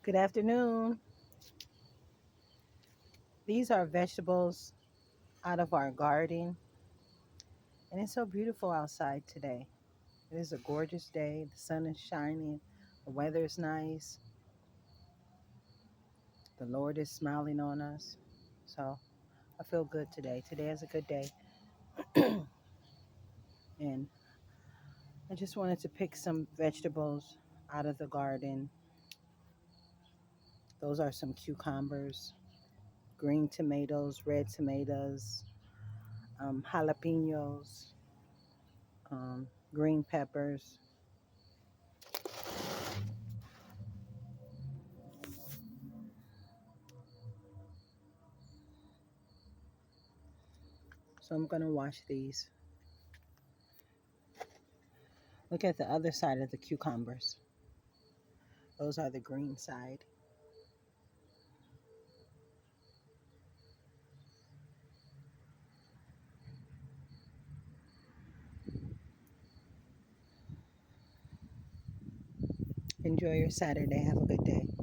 Good afternoon. These are vegetables out of our garden, and it's so beautiful outside today. It is a gorgeous day. The sun is shining, the weather is nice, the Lord is smiling on us. So I feel good today. Today is a good day, and I just wanted to pick some vegetables out of the garden. Those are some cucumbers, green tomatoes, red tomatoes, jalapenos, green peppers. So I'm going to wash these. Look at the other side of the cucumbers. Those are the green side. Enjoy your Saturday. Have a good day.